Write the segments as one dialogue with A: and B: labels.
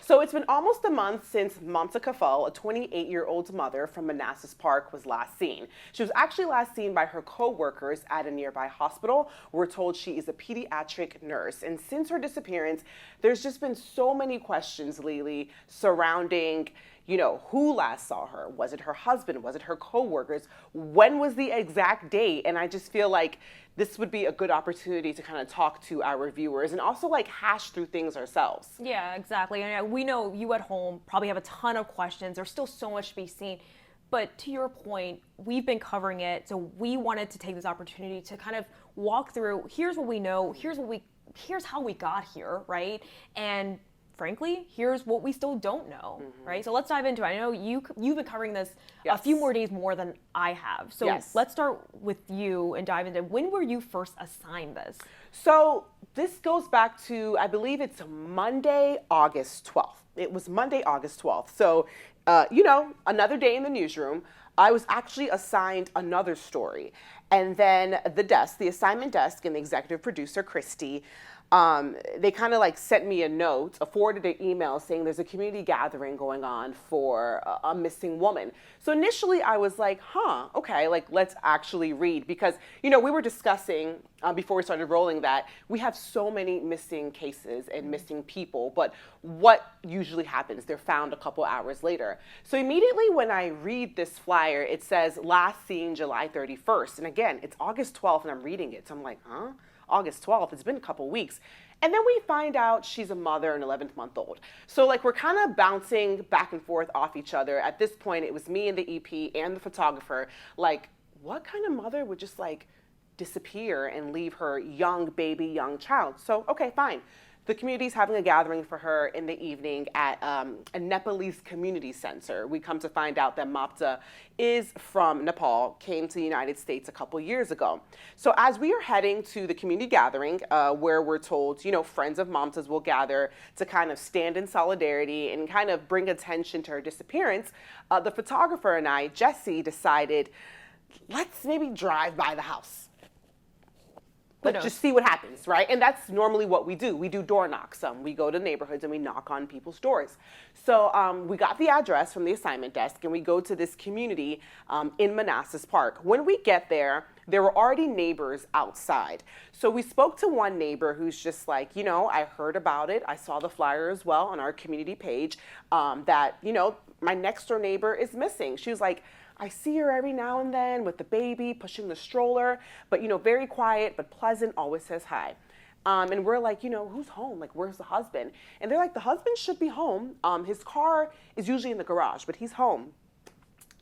A: So it's been almost a month since Mamta Kafle, a 28-year-old mother from Manassas Park, was last seen. She was actually last seen by her co-workers at a nearby hospital. We're told she is a pediatric nurse. And since her disappearance, there's just been so many questions, Lili, surrounding, who last saw her? Was it her husband? Was it her co-workers? When was the exact date? And I just feel like this would be a good opportunity to kind of talk to our viewers and also hash through things ourselves.
B: Yeah, exactly. And we know you at home probably have a ton of questions. There's still so much to be seen. But to your point, we've been covering it. So we wanted to take this opportunity to kind of walk through, here's what we know, here's how we got here, right? And frankly, here's what we still don't know, right? So let's dive into it. I know you've been covering this a few more days more than I have. So let's start with you and dive into, when were you first assigned this?
A: So this goes back to, I believe it's Monday, August 12th. It was Monday, August 12th. So, another day in the newsroom. I was actually assigned another story. And then the assignment desk and the executive producer, Christy, they kind of sent me a forwarded an email saying there's a community gathering going on for a missing woman. So initially I was like, okay, let's actually read, because, we were discussing before we started rolling that we have so many missing cases and missing people, but what usually happens? They're found a couple hours later. So immediately when I read this flyer, it says last seen July 31st. And again, it's August 12th and I'm reading it. So I'm like, August 12th, it's been a couple weeks. And then we find out she's a mother, an 11th-month-old. So we're kind of bouncing back and forth off each other. At this point, it was me and the EP and the photographer. What kind of mother would just disappear and leave her young child? So, okay, fine. The community's having a gathering for her in the evening at a Nepalese community center. We come to find out that Mamta is from Nepal, came to the United States a couple years ago. So as we are heading to the community gathering, where we're told, friends of Mamta's will gather to kind of stand in solidarity and kind of bring attention to her disappearance, the photographer and I, Jesse, decided, let's maybe drive by the house. Let's just see what happens, right? And that's normally what we do. We do door knocks. We go to neighborhoods and we knock on people's doors. So we got the address from the assignment desk and we go to this community in Manassas Park. When we get there, there were already neighbors outside. So we spoke to one neighbor who's just like, I heard about it. I saw the flyer as well on our community page that, my next door neighbor is missing. She was like, I see her every now and then with the baby pushing the stroller, but very quiet but pleasant, always says hi. And we're like, who's home? Where's the husband? And they're like, the husband should be home. His car is usually in the garage, but he's home.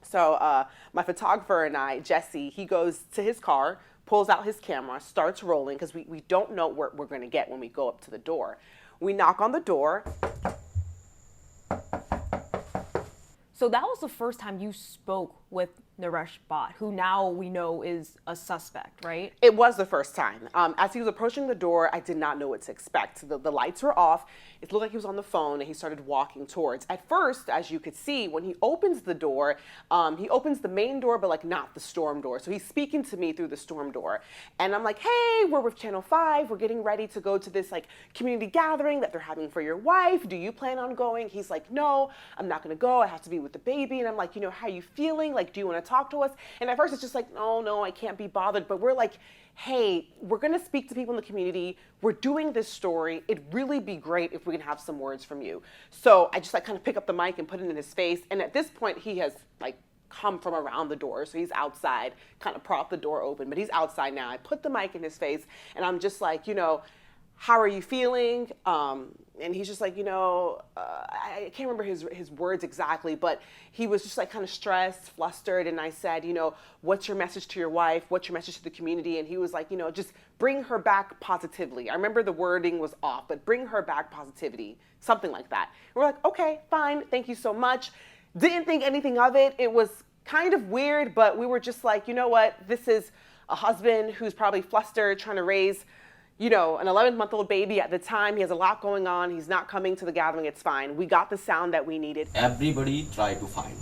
A: So my photographer and I, Jesse, he goes to his car, pulls out his camera, starts rolling, because we don't know what we're going to get when we go up to the door. We knock on the door.
B: So that was the first time you spoke with Naresh Bhatt, who now we know is a suspect, right?
A: It was the first time. As he was approaching the door, I did not know what to expect. The lights were off. It looked like he was on the phone and he started walking towards. At first, as you could see, when he opens the door, he opens the main door, but not the storm door. So he's speaking to me through the storm door. And I'm like, hey, we're with Channel 5. We're getting ready to go to this community gathering that they're having for your wife. Do you plan on going? He's like, no, I'm not gonna go. I have to be with the baby. And I'm like, how are you feeling? Do you want to talk to us? And at first it's just no, I can't be bothered. But we're like, hey, we're going to speak to people in the community. We're doing this story. It'd really be great if we can have some words from you. So I just kind of pick up the mic and put it in his face. And at this point, he has come from around the door. So he's outside, kind of prop the door open, but he's outside now. I put the mic in his face and I'm just like, how are you feeling? And he's just like, I can't remember his words exactly, but he was just kind of stressed, flustered. And I said, what's your message to your wife? What's your message to the community? And he was like, just bring her back positively. I remember the wording was off, but bring her back positivity, something like that. And we're like, okay, fine. Thank you so much. Didn't think anything of it. It was kind of weird, but we were just like, you know what? This is a husband who's probably flustered, trying to raise an 11th-month-old baby at the time. He has a lot going on. He's not coming to the gathering. It's fine. We got the sound that we needed.
C: Everybody try to find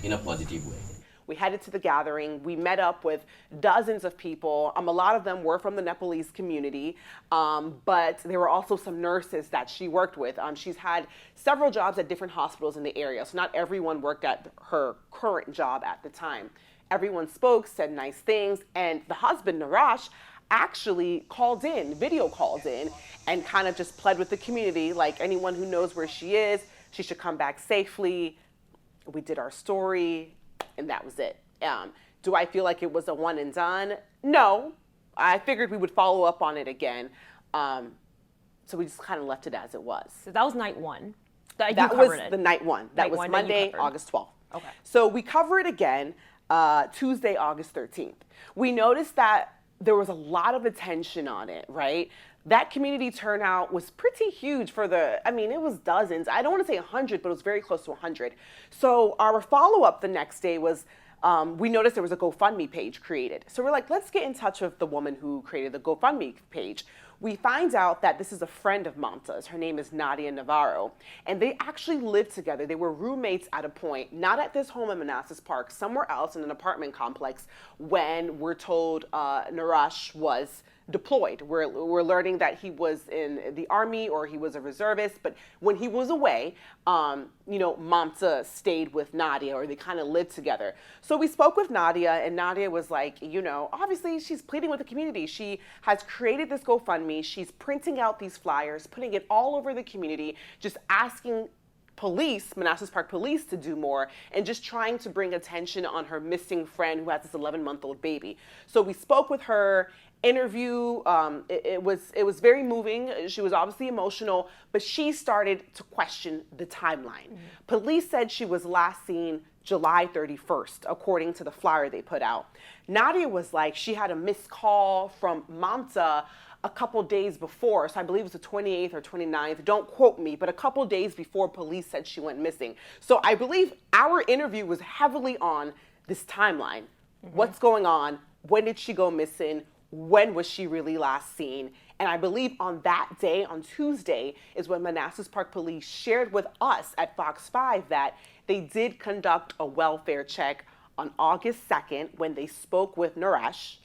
C: in a positive way.
A: We headed to the gathering. We met up with dozens of people. A lot of them were from the Nepalese community, but there were also some nurses that she worked with. She's had several jobs at different hospitals in the area, so not everyone worked at her current job at the time. Everyone spoke, said nice things, and the husband, Naresh, actually video called in, and kind of just pled with the community, like, anyone who knows where she is, she should come back safely. We did our story, and that was it. Do I feel like it was a one and done? No. I figured we would follow up on it again. So we just kind of left it as it was.
B: So that was night one.
A: That was the night one. That was Monday, August 12th.
B: Okay.
A: So we cover it again Tuesday, August 13th. We noticed that there was a lot of attention on it, right? That community turnout was pretty huge it was dozens. I don't want to say 100, but it was very close to 100. So our follow-up the next day was, we noticed there was a GoFundMe page created. So we're like, let's get in touch with the woman who created the GoFundMe page. We find out that this is a friend of Mamta's. Her name is Nadia Navarro. And they actually lived together. They were roommates at a point, not at this home in Manassas Park, somewhere else in an apartment complex, when we're told Naresh was deployed. We're learning that he was in the army or he was a reservist, but when he was away, Mamta stayed with Nadia, or they kind of lived together. So we spoke with Nadia, and Nadia was like, obviously she's pleading with the community. She has created this GoFundMe. She's printing out these flyers, putting it all over the community, just asking police, Manassas Park police, to do more, and just trying to bring attention on her missing friend who has this 11-month-old baby. So we spoke with her. Interview, it was very moving. She was obviously emotional, but she started to question the timeline. Police said she was last seen July 31st, according to the flyer they put out. Nadia was like, she had a missed call from Mamta a couple days before, so I believe it was the 28th or 29th, don't quote me, but a couple days before police said she went missing. So I believe our interview was heavily on this timeline. What's going on? When did she go missing? When was she really last seen? And I believe on that day, on Tuesday, is when Manassas Park Police shared with us at Fox 5 that they did conduct a welfare check on August 2nd when they spoke with Naresh.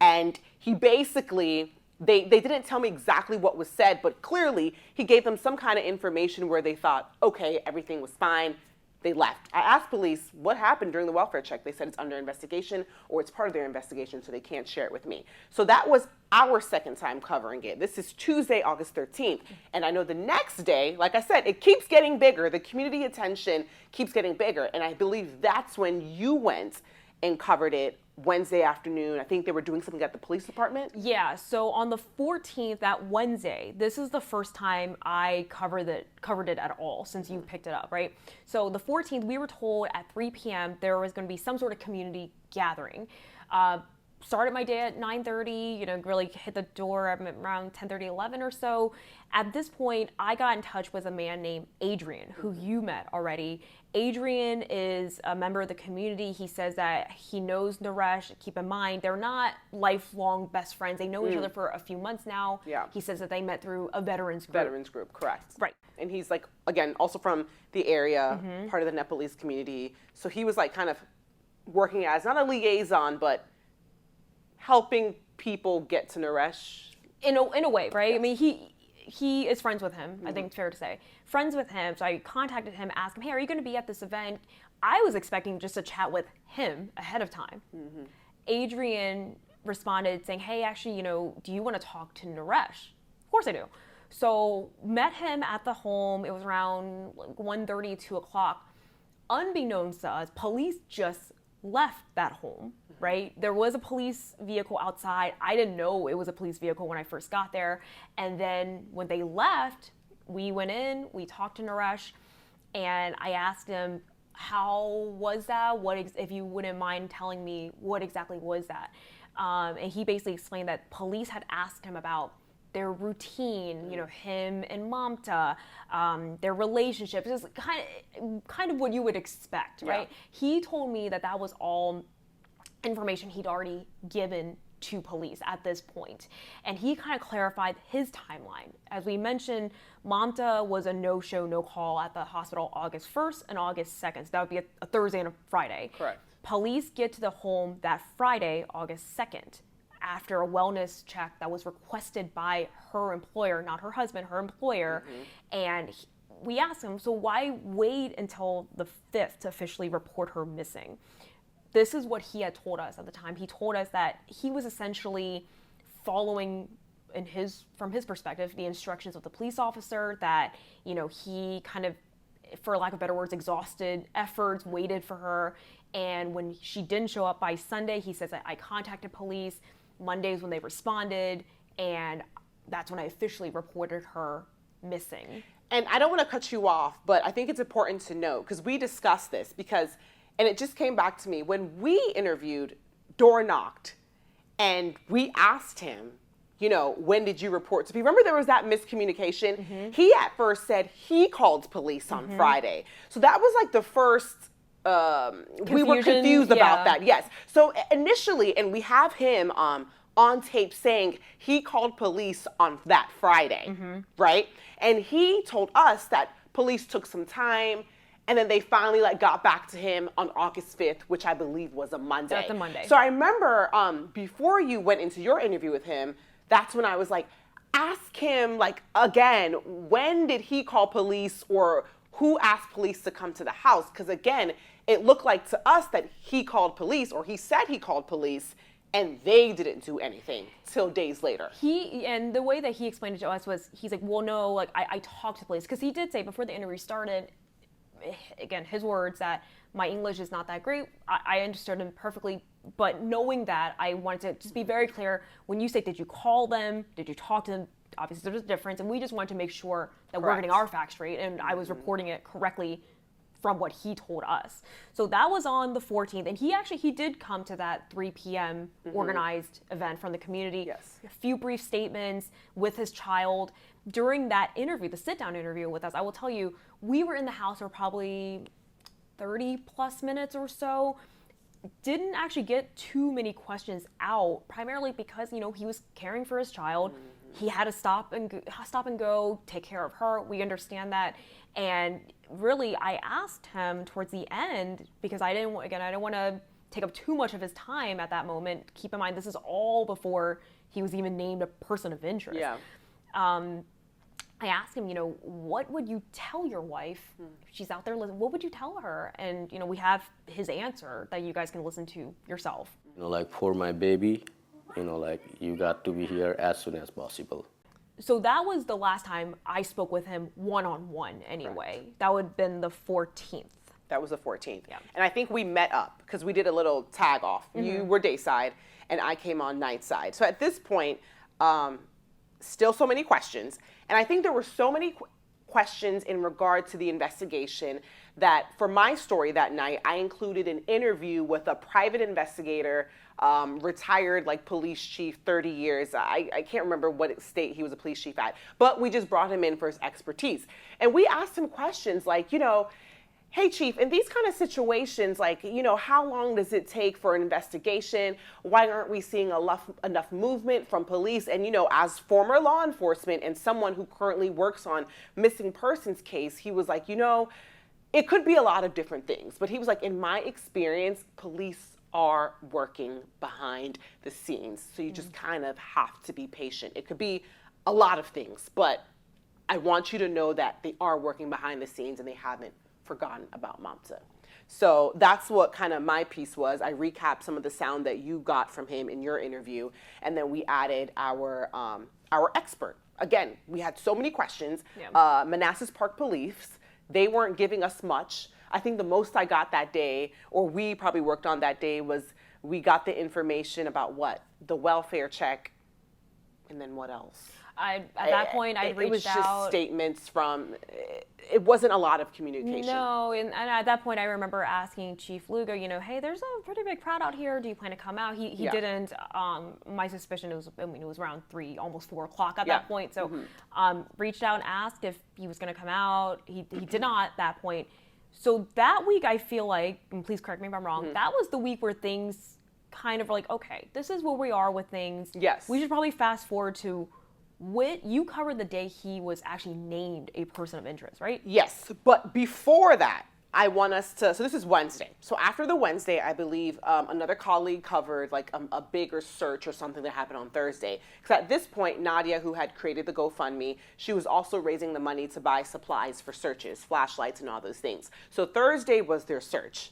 A: And he basically, they didn't tell me exactly what was said, but clearly he gave them some kind of information where they thought, okay, everything was fine. They left. I asked police what happened during the welfare check. They said it's under investigation, or it's part of their investigation, so they can't share it with me. So that was our second time covering it. This is Tuesday, August 13th. And I know the next day, like I said, it keeps getting bigger. The community attention keeps getting bigger. And I believe that's when you went and covered it Wednesday afternoon. I think they were doing something at the police department.
B: Yeah, so on the 14th, that Wednesday, this is the first time I covered it at all since you picked it up, right? So the 14th, we were told at 3 p.m. there was going to be some sort of community gathering. Started my day at 9:30, really hit the door around 10:30, 11 or so. At this point, I got in touch with a man named Adrian, who you met already. Adrian is a member of the community. He says that he knows Naresh. Keep in mind, they're not lifelong best friends. They know each other for a few months now.
A: Yeah.
B: He says that they met through a veterans group.
A: Veterans group, correct.
B: Right.
A: And he's like, again, also from the area, part of the Nepalese community. So he was like kind of working as, not a liaison, but helping people get to Naresh.
B: In a way, right?
A: Yes.
B: I mean, he is friends with him. I think it's fair to say. Friends with him. So I contacted him, asked him, hey, are you going to be at this event? I was expecting just to chat with him ahead of time. Adrian responded saying, hey, actually, do you want to talk to Naresh? Of course I do. So met him at the home. It was around 1:30, 2 o'clock. Unbeknownst to us, police just left that home, right? There was a police vehicle outside. I didn't know it was a police vehicle when I first got there. And then when they left, we went in, we talked to Naresh, and I asked him, how was that? If you wouldn't mind telling me what exactly was that? And he basically explained that police had asked him about their routine, him and Mamta, their relationship, just kind of what you would expect, right? He told me that was all information he'd already given to police at this point. And he kind of clarified his timeline. As we mentioned, Mamta was a no-show, no-call at the hospital August 1st and August 2nd. So that would be a Thursday and a Friday.
A: Correct.
B: Police get to the home that Friday, August 2nd, after a wellness check that was requested by her employer, not her husband, her employer. And we asked him, so why wait until the 5th to officially report her missing? This is what he had told us at the time. He told us that he was essentially following, from his perspective, the instructions of the police officer, that, he kind of, for lack of better words, exhausted efforts, waited for her. And when she didn't show up by Sunday, he says that I contacted police. Monday's when they responded, and that's when I officially reported her missing.
A: And I don't want to cut you off, but I think it's important to note, because we discussed this, and it just came back to me, when we interviewed, door knocked, and we asked him, when did you report to people? Remember there was that miscommunication? He at first said he called police on Friday. So that was like the first, we were confused about that, yes. So initially, and we have him on tape saying he called police on that Friday, right? And he told us that police took some time, and then they finally got back to him on August 5th, which I believe was a Monday.
B: That's a Monday.
A: So I remember before you went into your interview with him, that's when I was like, ask him again, when did he call police, or who asked police to come to the house? Because again, it looked like to us that he called police, or he said he called police, and they didn't do anything till days later.
B: And the way that he explained it to us was, he's like, well, no, I talked to police. Because he did say before the interview started, again, his words, that my English is not that great. I understood him perfectly, but knowing that, I wanted to just be very clear. When you say, did you call them? Did you talk to them? Obviously, there's a difference, and we just wanted to make sure that we're getting our facts straight, and I was reporting it correctly from what he told us. So that was on the 14th, and he did come to that 3 p.m. organized event from the community.
A: Yes.
B: A few brief statements with his child. During that interview, the sit-down interview with us, I will tell you, we were in the house for probably 30 plus minutes or so. Didn't actually get too many questions out, primarily because, he was caring for his child. He had to stop and go, take care of her. We understand that. And really, I asked him towards the end, because I didn't want to take up too much of his time at that moment. Keep in mind, this is all before he was even named a person of interest.
A: Yeah.
B: I asked him, what would you tell your wife if she's out there? What would you tell her? And, we have his answer that you guys can listen to yourself.
C: For my baby, you got to be here as soon as possible.
B: So that was the last time I spoke with him one-on-one anyway. Correct. That would have been the 14th.
A: That was the 14th.
B: Yeah.
A: And I think we met up because we did a little tag off. You were day side and I came on night side. So at this point, still so many questions. And I think there were so many questions in regard to the investigation that for my story that night, I included an interview with a private investigator, retired police chief, 30 years. I can't remember what state he was a police chief at, but we just brought him in for his expertise. And we asked him questions like, hey, Chief, in these kind of situations, how long does it take for an investigation? Why aren't we seeing enough movement from police? And, as former law enforcement and someone who currently works on missing persons case, he was like, it could be a lot of different things. But he was like, in my experience, police are working behind the scenes. So you just kind of have to be patient. It could be a lot of things, but I want you to know that they are working behind the scenes and they haven't forgotten about Mamta. So that's what kind of my piece was. I recapped some of the sound that you got from him in your interview, and then we added our expert. Again, we had so many questions. Yeah. Manassas Park Police, they weren't giving us much. I think the most I got that day, or we probably worked on that day, was we got the information about what? The welfare check, and then what else?
B: At that point, I reached out.
A: It was just statements from, it wasn't a lot of communication.
B: No, and at that point, I remember asking Chief Lugo, hey, there's a pretty big crowd out here. Do you plan to come out? He didn't. My suspicion was, it was around 3, almost 4 o'clock at that point. So reached out and asked if he was going to come out. He did not at that point. So that week, I feel like, and please correct me if I'm wrong, that was the week where things kind of were like, okay, this is where we are with things.
A: Yes.
B: We should probably fast forward to you covered the day he was actually named a person of interest, right?
A: Yes, but before that, I want us to, so this is Wednesday. So after the Wednesday, I believe another colleague covered like a bigger search or something that happened on Thursday. Because at this point, Nadia, who had created the GoFundMe, she was also raising the money to buy supplies for searches, flashlights and all those things. So Thursday was their search.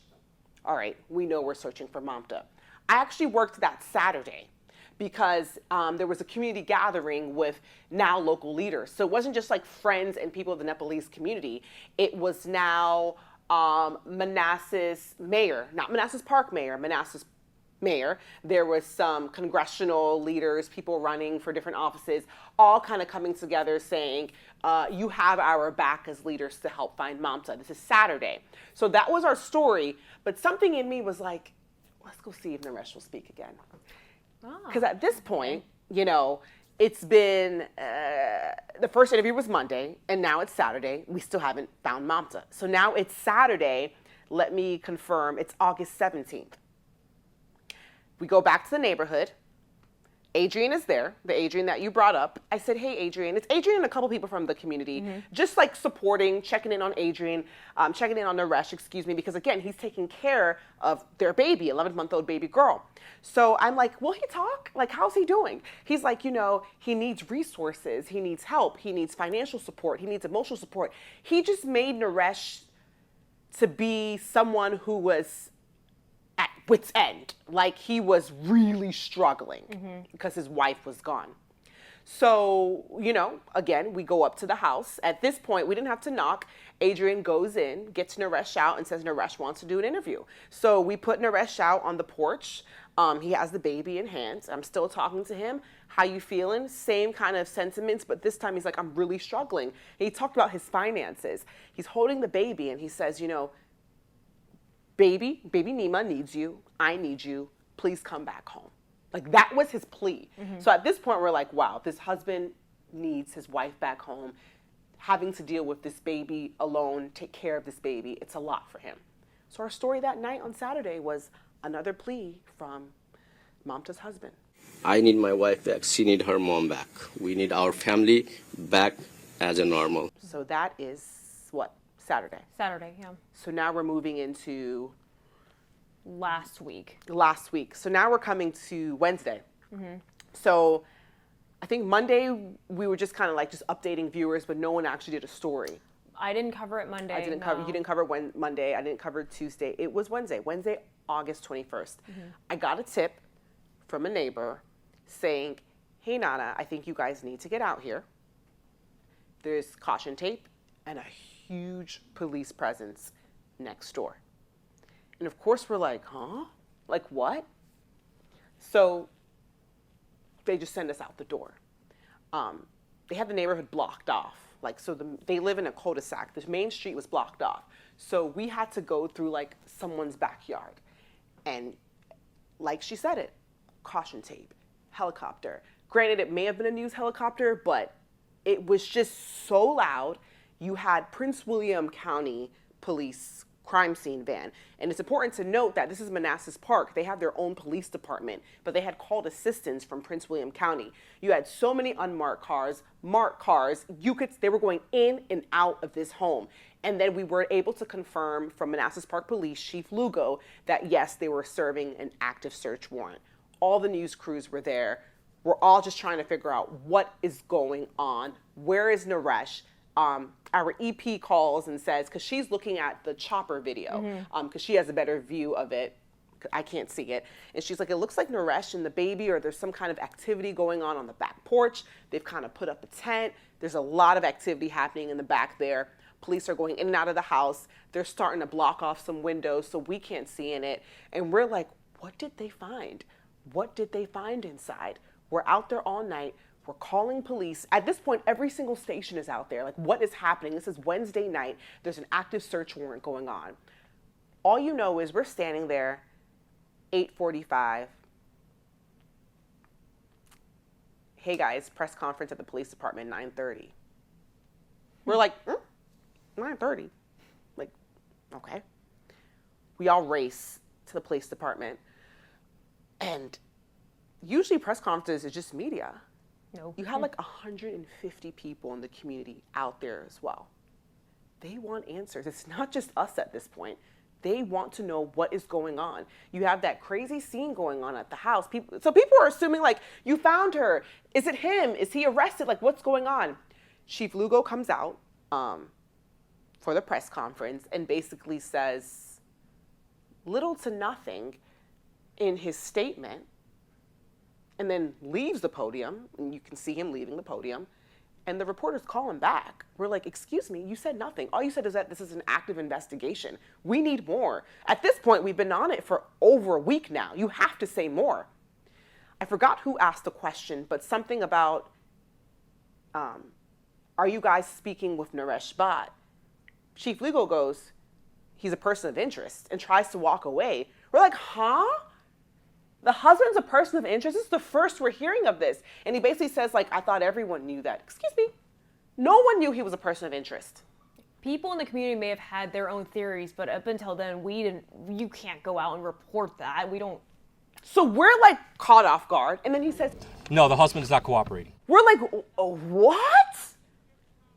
A: All right, we know we're searching for Mamta. I actually worked that Saturday because there was a community gathering with now local leaders. So it wasn't just like friends and people of the Nepalese community. It was now Manassas mayor, not Manassas Park mayor, Manassas mayor. There was some congressional leaders, people running for different offices, all kind of coming together saying, you have our back as leaders to help find Mamta. This is Saturday. So that was our story. But something in me was like, let's go see if Naresh will speak again. Because at this point, you know, it's been, the first interview was Monday, and now it's Saturday. We still haven't found Mamta. So now it's Saturday. Let me confirm, it's August 17th. We go back to the neighborhood. Adrian is there, the Adrian that you brought up. I said, hey, Adrian. It's Adrian and a couple people from the community, just like supporting, checking in on Adrian, checking in on Naresh, excuse me, because again, he's taking care of their baby, 11-month-old baby girl. So I'm like, will he talk? Like, how's he doing? He's like, you know, he needs resources, he needs help, he needs financial support, he needs emotional support. He just made Naresh to be someone who was at wit's end. Like he was really struggling because his wife was gone. So, you know, again, we go up to the house. At this point, we didn't have to knock. Adrian goes in, gets Naresh out and says Naresh wants to do an interview. So we put Naresh out on the porch. He has the baby in hands. I'm still talking to him. How you feeling? Same kind of sentiments, but this time he's like, I'm really struggling. He talked about his finances. He's holding the baby and he says, you know, baby Nima needs you. I need you. Please come back home. Like that was his plea. So at this point, we're like, wow, this husband needs his wife back home. Having to deal with this baby alone, take care of this baby, it's a lot for him. So our story that night on Saturday was another plea from Mamta's husband.
C: I need my wife back. She need her mom back. We need our family back as a normal.
A: So that is what? Saturday.
B: Saturday, yeah.
A: So now we're moving into
B: Last week.
A: So now we're coming to Wednesday. So I think Monday we were just kind of like just updating viewers, but no one actually did a story.
B: I didn't cover it Monday.
A: You didn't cover Monday. I didn't cover Tuesday. It was Wednesday, August 21st. I got a tip from a neighbor saying, hey, Nana, I think you guys need to get out here. There's caution tape and a huge police presence next door. And of course we're like, huh? Like what? So they just send us out the door. They had the neighborhood blocked off. Like, so they live in a cul-de-sac. The main street was blocked off. So we had to go through like someone's backyard. And like she said it, caution tape, helicopter. Granted, it may have been a news helicopter, but it was just so loud. You had Prince William County Police crime scene van. And it's important to note that this is Manassas Park. They have their own police department, but they had called assistance from Prince William County. You had so many unmarked cars, marked cars, they were going in and out of this home. And then we were able to confirm from Manassas Park Police Chief Lugo that yes, they were serving an active search warrant. All the news crews were there. We're all just trying to figure out what is going on. Where is Naresh? Our EP calls and says, because she's looking at the chopper video, because she has a better view of it. I can't see it. And she's like, it looks like Naresh and the baby, or there's some kind of activity going on the back porch. They've kind of put up a tent. There's a lot of activity happening in the back there. Police are going in and out of the house. They're starting to block off some windows so we can't see in it. And we're like, what did they find? What did they find inside? We're out there all night. We're calling police. At this point, every single station is out there. Like, what is happening? This is Wednesday night. There's an active search warrant going on. All you know is we're standing there, 8:45. Hey guys, press conference at the police department, 9:30. We're like, 9:30? Like, okay. We all race to the police department. And usually press conferences is just media.
B: No.
A: You had like 150 people in the community out there as well. they want answers. It's not just us at this point. They want to know what is going on. You have that crazy scene going on at the house. So people are assuming, like, you found her. Is it him? Is he arrested? Like, what's going on? Chief Lugo comes out for the press conference and basically says little to nothing in his statement, and then leaves the podium, and you can see him leaving the podium, and the reporters call him back. We're like, excuse me, you said nothing. All you said is that this is an active investigation. We need more. At this point, we've been on it for over a week now. You have to say more. I forgot who asked the question, but something about, are you guys speaking with Naresh Bhatt? Chief Lugo goes, he's a person of interest, and tries to walk away. We're like, huh? The husband's a person of interest? This is the first we're hearing of this. And he basically says, like, I thought everyone knew that. Excuse me. No one knew he was a person of interest.
B: People in the community may have had their own theories, but up until then, you can't go out and report that. We don't.
A: So we're like caught off guard. And then he says,
D: no, the husband is not cooperating.
A: We're like, oh, what?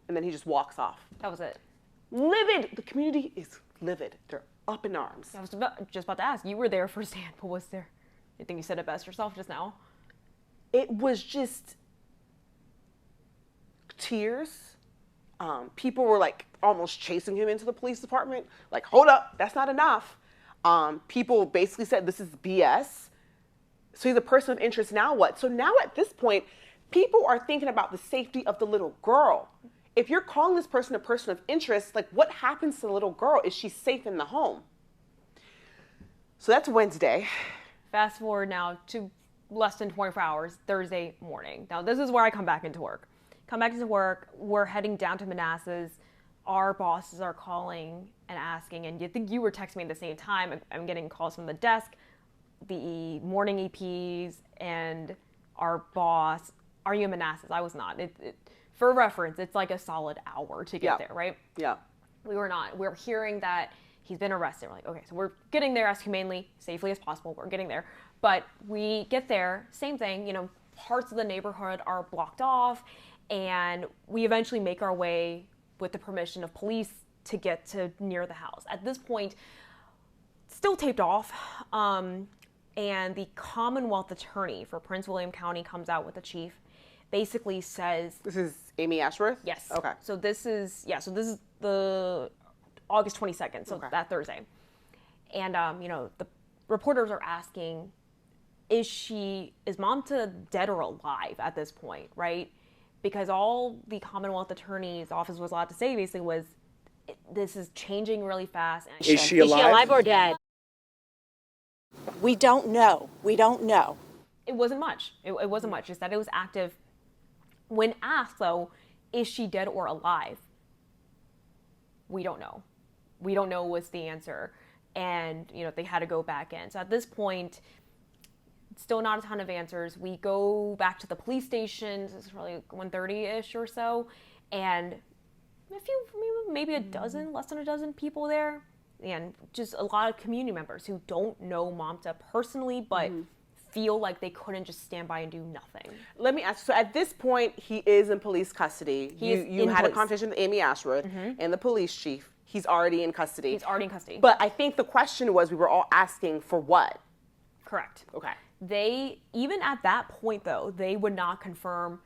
A: And then he just walks off.
B: That was it.
A: Livid. The community is livid. They're up in arms.
B: I was just about to ask. You were there firsthand. What was there? You think you said it best yourself just now?
A: It was just tears. People were like almost chasing him into the police department. Like, hold up, that's not enough. People basically said this is BS. So he's a person of interest, now what? So now at this point, people are thinking about the safety of the little girl. If you're calling this person a person of interest, like what happens to the little girl? Is she safe in the home? So that's Wednesday.
B: Fast forward now to less than 24 hours, Thursday morning. Now, this is where I come back into work. We're heading down to Manassas. Our bosses are calling and asking, and you think you were texting me at the same time. I'm getting calls from the desk, the morning EPs, and our boss. Are you in Manassas? I was not. For reference, it's like a solid hour to get there, right?
A: Yeah.
B: We were not. We're hearing that he's been arrested. We're like, okay, so we're getting there as humanely, safely as possible. We're getting there. But we get there, same thing, parts of the neighborhood are blocked off, and we eventually make our way with the permission of police to get to near the house. At this point, still taped off, and the Commonwealth attorney for Prince William County comes out with the chief, basically says...
A: This is Amy Ashworth?
B: Yes.
A: Okay.
B: So this is the August 22nd, so that Thursday. And, the reporters are asking, is Mamta dead or alive at this point, right? Because all the Commonwealth Attorney's office was allowed to say basically was, this is changing really fast.
E: Is she alive?
F: Is she alive or dead? We don't know. We don't know.
B: It wasn't much. It wasn't much. Just that it was active. When asked, though, is she dead or alive? We don't know. We don't know was the answer. And, they had to go back in. So at this point, still not a ton of answers. We go back to the police station. It's probably 1:30-ish or so. And maybe less than a dozen people there. And just a lot of community members who don't know Mamta personally, but feel like they couldn't just stand by and do nothing.
A: Let me ask, so at this point, he is in police custody. You had a conversation with Amy Ashworth and the police chief. He's already in custody.
B: He's already in custody.
A: But I think the question was, we were all asking for what?
B: Correct.
A: Okay.
B: They, even at that point though, they would not confirm,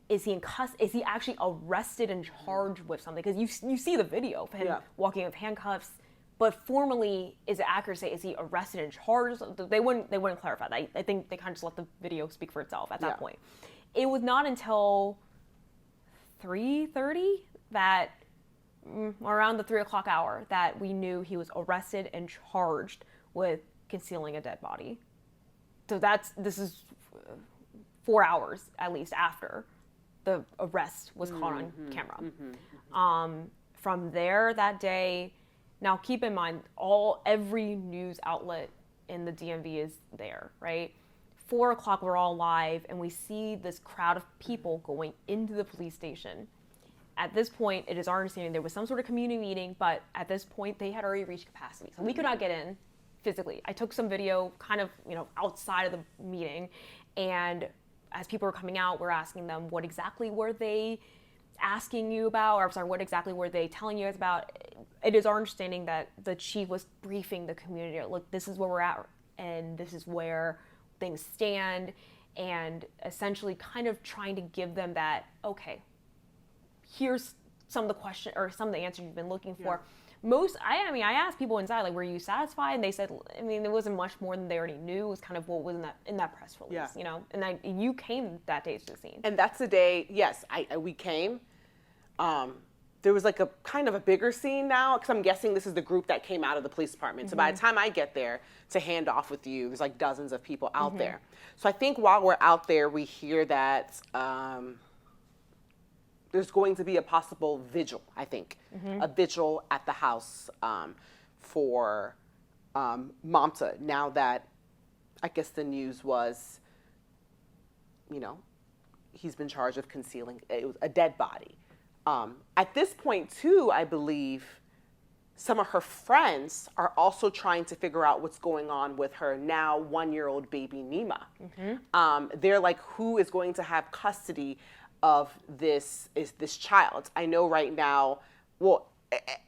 B: is he in custody? Is he actually arrested and charged with something? Because you see the video of him walking with handcuffs. But formally, is it accurate to say, is he arrested and charged? They wouldn't clarify that. I think they kind of just let the video speak for itself at that point. It was not until 3:30 that, around the 3 o'clock hour, that we knew he was arrested and charged with concealing a dead body. So this is 4 hours at least after the arrest was caught on camera. From there that day. Now, keep in mind, every news outlet in the DMV is there, right? 4 o'clock, we're all live, and we see this crowd of people going into the police station. At this point, it is our understanding there was some sort of community meeting, but at this point, they had already reached capacity. So we could not get in physically. I took some video kind of, outside of the meeting, and as people were coming out, we're asking them what exactly were they asking you about, or I'm sorry, what exactly were they telling you guys about? It is our understanding that the chief was briefing the community. Look, this is where we're at, and this is where things stand, and essentially kind of trying to give them that, okay, here's some of the question or some of the answers you've been looking for. I asked people inside, like, were you satisfied? And they said, I mean, it wasn't much more than they already knew. It was kind of what was in that press release, you know. And you came that day to the scene.
A: And that's the day. Yes, we came. There was like a kind of a bigger scene now, because I'm guessing this is the group that came out of the police department. So by the time I get there to hand off with you, there's like dozens of people out there. So I think while we're out there, we hear that there's going to be a possible vigil, I think, a vigil at the house for Mamta. Now that I guess the news was, you know, he's been charged with concealing it was a dead body. At this point, too, I believe some of her friends are also trying to figure out what's going on with her now 1-year-old baby Nima. They're like, who is going to have custody of this child? I know right now, well,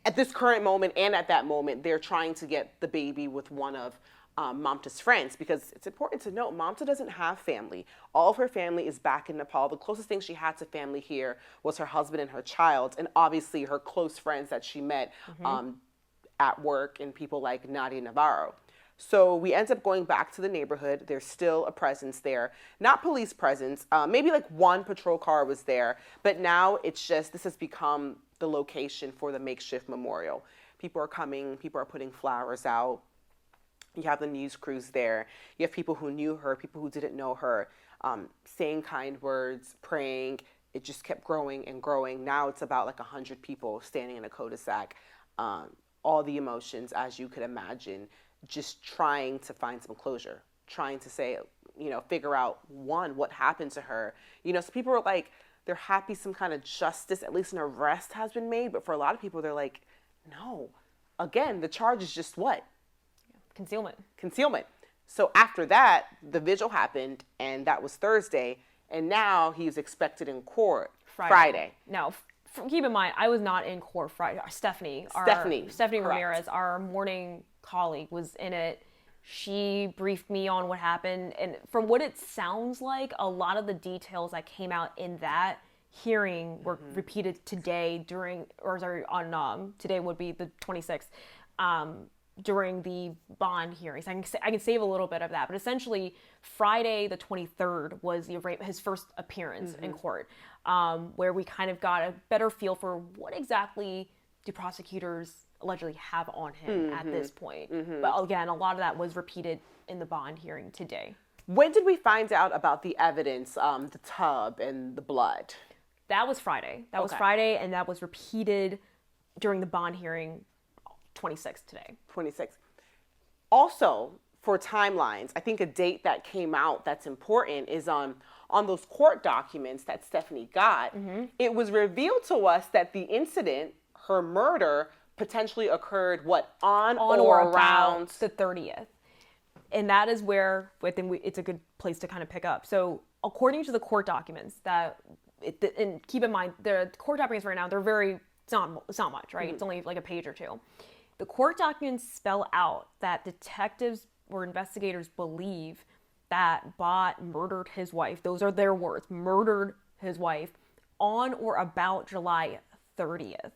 A: at this current moment and at that moment, they're trying to get the baby with one of Mamta's friends, because it's important to note Mamta doesn't have family. All of her family is back in Nepal. The closest thing she had to family here was her husband and her child, and obviously her close friends that she met at work, and people like Nadia Navarro. So we end up going back to the neighborhood. There's still a presence there, not police presence. Maybe like one patrol car was there, but now it's just, this has become the location for the makeshift memorial. People are coming, people are putting flowers out. You have the news crews there. You have people who knew her, people who didn't know her, saying kind words, praying. It just kept growing and growing. Now it's about like 100 people standing in a cul-de-sac. All the emotions, as you could imagine, just trying to find some closure, trying to say, you know, figure out, one, what happened to her. You know, so people are like, they're happy some kind of justice, at least an arrest has been made. But for a lot of people, they're like, no. Again, the charge is just what? Concealment. So after that, the vigil happened, and that was Thursday, and now he's expected in court Friday.
B: Now, keep in mind, I was not in court Friday. Stephanie Ramirez, our morning colleague, was in it. She briefed me on what happened, and from what it sounds like, a lot of the details that came out in that hearing were repeated today today would be the 26th. During the bond hearings. I can save a little bit of that, but essentially Friday the 23rd was his first appearance in court, where we kind of got a better feel for what exactly do prosecutors allegedly have on him at this point. But again, a lot of that was repeated in the bond hearing today.
A: When did we find out about the evidence, the tub and the blood?
B: That was Friday. That was Friday, and that was repeated during the bond hearing 26th today. 26th.
A: Also, for timelines, I think a date that came out that's important is on those court documents that Stephanie got. It was revealed to us that the incident, her murder, potentially occurred, on or around
B: the 30th. And that is where I think it's a good place to kind of pick up. So according to the court documents and keep in mind, the court documents right now, it's not much, right? It's only like a page or two. The court documents spell out that detectives or investigators believe that Bhatt murdered his wife. Those are their words, murdered his wife on or about July 30th.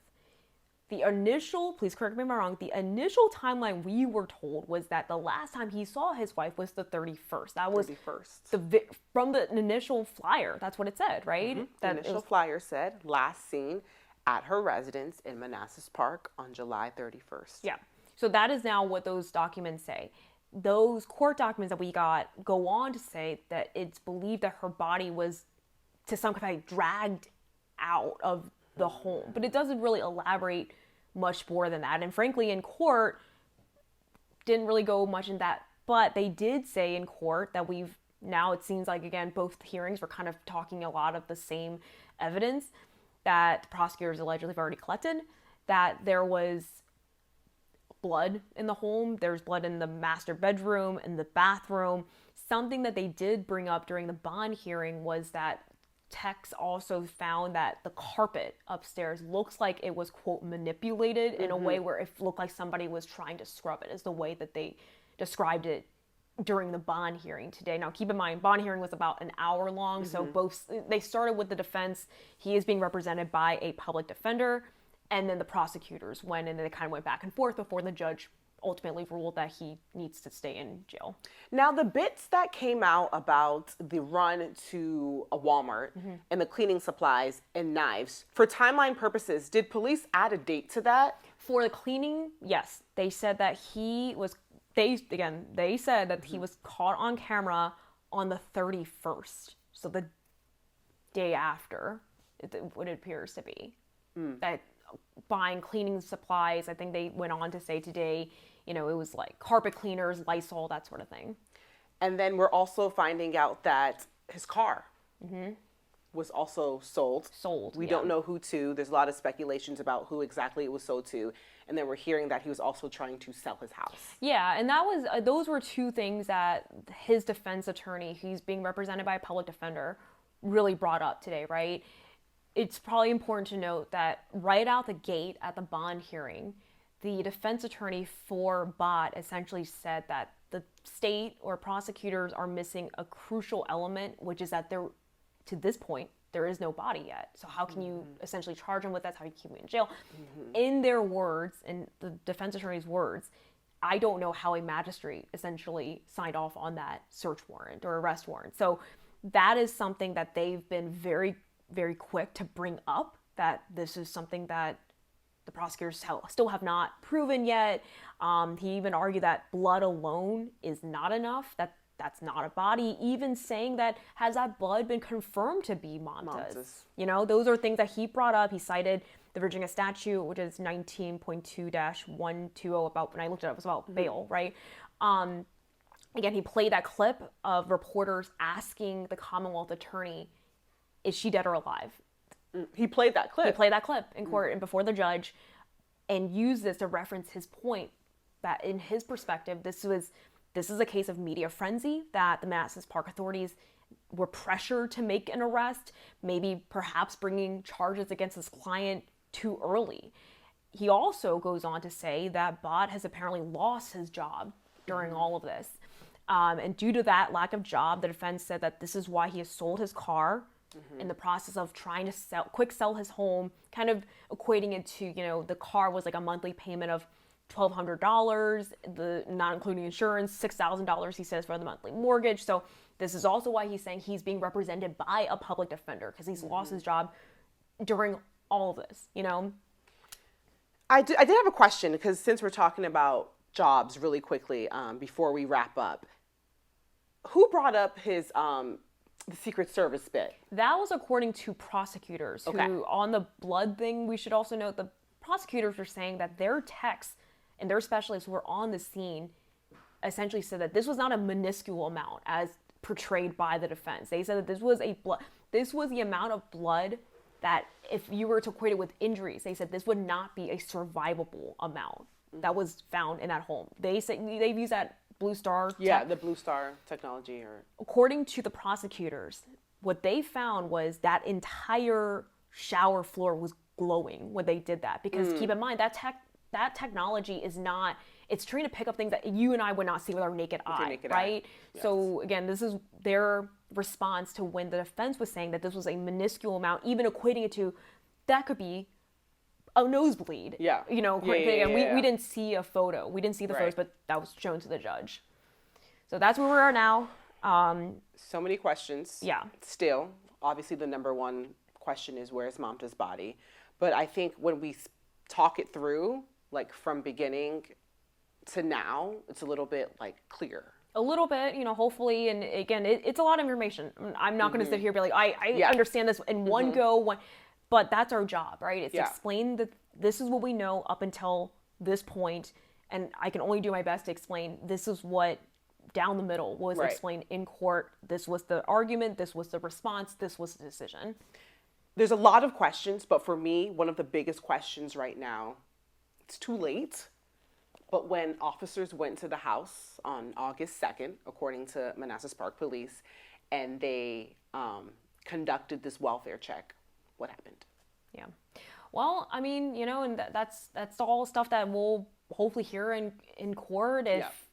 B: The initial, please correct me if I'm wrong, the initial timeline we were told was that the last time he saw his wife was the 31st. That was
A: 31st.
B: From the initial flyer. That's what it said, right?
A: The initial flyer said last seen at her residence in Manassas Park on July 31st.
B: Yeah. So that is now what those documents say. Those court documents that we got go on to say that it's believed that her body was to some kind dragged out of the home. But it doesn't really elaborate much more than that. And frankly, in court, didn't really go much in that. But they did say in court that now it seems like, again, both hearings were kind of talking a lot of the same evidence that the prosecutors allegedly have already collected, that there was blood in the home, there's blood in the master bedroom, in the bathroom. Something that they did bring up during the bond hearing was that techs also found that the carpet upstairs looks like it was, quote, manipulated in a way where it looked like somebody was trying to scrub it, is the way that they described it during the bond hearing today. Now, keep in mind, bond hearing was about an hour long, so they started with the defense. He is being represented by a public defender, and then the prosecutors went, and they kind of went back and forth before the judge ultimately ruled that he needs to stay in jail.
A: Now, the bits that came out about the run to a Walmart and the cleaning supplies and knives, for timeline purposes, did police add a date to that?
B: For the cleaning, yes. They said that he was, they said that he was caught on camera on the 31st. So the day after, what it appears to be. That buying cleaning supplies, I think they went on to say today, it was like carpet cleaners, Lysol, that sort of thing.
A: And then we're also finding out that his car was also sold. We don't know who to. There's a lot of speculations about who exactly it was sold to. And then we're hearing that he was also trying to sell his house.
B: Yeah, and that was those were two things that his defense attorney, who's being represented by a public defender, really brought up today, right? It's probably important to note that right out the gate at the bond hearing, the defense attorney for Bhatt essentially said that the state or prosecutors are missing a crucial element, which is that to this point, there is no body yet. So how can you essentially charge him with that? How you keep him in jail? In their words, in the defense attorney's words, I don't know how a magistrate essentially signed off on that search warrant or arrest warrant. So that is something that they've been very, very quick to bring up, that this is something that the prosecutors still have not proven yet. He even argued that blood alone is not enough, that's not a body, even saying that has that blood been confirmed to be Mamta's? Those are things that he brought up. He cited the Virginia statute, which is 19.2-120 about, when I looked it up, it was about bail, right? Again, he played that clip of reporters asking the Commonwealth attorney, is she dead or alive?
A: He played that clip.
B: He played that clip in court and before the judge, and used this to reference his point that in his perspective, this is a case of media frenzy, that the Manassas Park authorities were pressured to make an arrest, maybe perhaps bringing charges against his client too early. He also goes on to say that Bhatt has apparently lost his job during all of this. And due to that lack of job, the defense said that this is why he has sold his car in the process of trying to sell his home, kind of equating it to, the car was like a monthly payment of $1,200, not including insurance, $6,000 he says for the monthly mortgage. So this is also why he's saying he's being represented by a public defender, because he's lost his job during all of this,
A: I did have a question, because since we're talking about jobs really quickly, before we wrap up, who brought up his the Secret Service bit?
B: That was according to prosecutors who, on the blood thing, we should also note the prosecutors were saying that their techs and their specialists who were on the scene essentially said that this was not a minuscule amount as portrayed by the defense. They said that this was the amount of blood that if you were to equate it with injuries, they said this would not be a survivable amount that was found in that home. They say they've used that Blue Star.
A: The Blue Star technology.
B: According to the prosecutors, what they found was that entire shower floor was glowing when they did that. Because keep in mind, that technology is not, it's trying to pick up things that you and I would not see with our naked eye, right? Yes. So again, this is their response to when the defense was saying that this was a minuscule amount, even equating it to, that could be a nosebleed. We didn't see a photo. We didn't see the photos, but that was shown to the judge. So that's where we are now.
A: So many questions.
B: Yeah.
A: Still, obviously the number one question is, where's Mamta's body? But I think when we talk it through, like from beginning to now, it's a little bit like clear.
B: A little bit, hopefully, and again, it's a lot of information. I'm not going to sit here and be like, I understand this in one go, but that's our job, right? It's to explain that this is what we know up until this point, and I can only do my best to explain this is what down the middle was explained in court. This was the argument, this was the response, this was the decision.
A: There's a lot of questions, but for me, one of the biggest questions right now, it's too late, but when officers went to the house on August 2nd, according to Manassas Park Police, and they conducted this welfare check, what happened?
B: Yeah. Well, I mean, and that's all stuff that we'll hopefully hear in court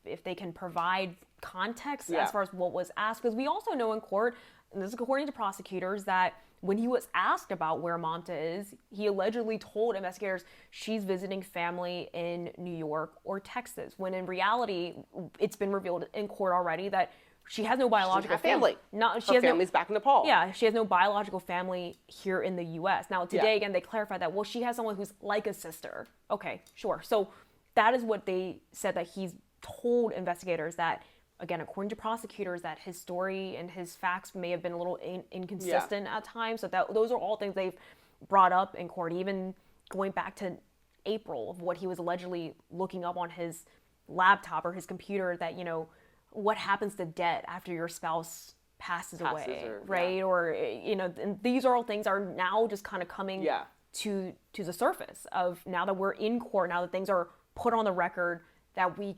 B: if they can provide context as far as what was asked. Because we also know in court, and this is according to prosecutors, that when he was asked about where Mamta is, he allegedly told investigators she's visiting family in New York or Texas, when in reality, it's been revealed in court already that she has no biological
A: family.
B: No,
A: Her family's back in Nepal.
B: Yeah, she has no biological family here in the U.S. Now, today, again, they clarified that, well, she has someone who's like a sister. Okay, sure. So that is what they said, that he's told investigators, that, again, according to prosecutors, that his story and his facts may have been a little inconsistent at times. So those are all things they've brought up in court, even going back to April, of what he was allegedly looking up on his laptop or his computer, that, what happens to debt after your spouse passes away, right? Or, and these are all things are now just kind of coming to the surface of, now that we're in court, now that things are put on the record, that we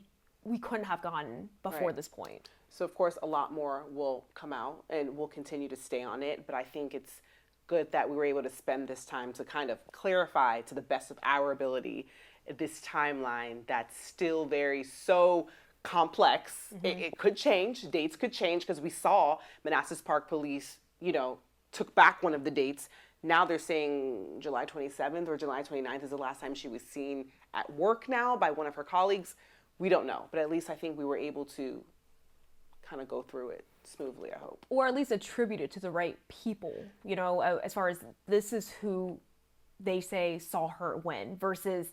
B: couldn't have gotten before this point.
A: So, of course, a lot more will come out, and we'll continue to stay on it. But I think it's good that we were able to spend this time to kind of clarify, to the best of our ability, this timeline that's still so complex. It could change. Dates could change, because we saw Manassas Park police, took back one of the dates. Now they're saying July 27th or July 29th is the last time she was seen at work now by one of her colleagues. We don't know, but at least I think we were able to kind of go through it smoothly, I hope.
B: Or at least attribute it to the right people, as far as this is who they say saw her when, versus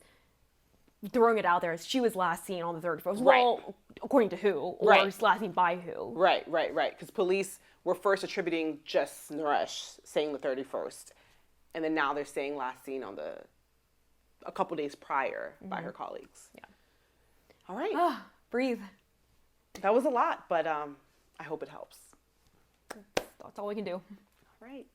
B: throwing it out there as she was last seen on the 31st. Well, according to who? Or last seen by who?
A: Right. Because police were first attributing just Naresh, saying the 31st. And then now they're saying last seen on a couple days prior by her colleagues.
B: Yeah.
A: All right.
B: Breathe.
A: That was a lot, but I hope it helps.
B: That's all we can do.
A: All right.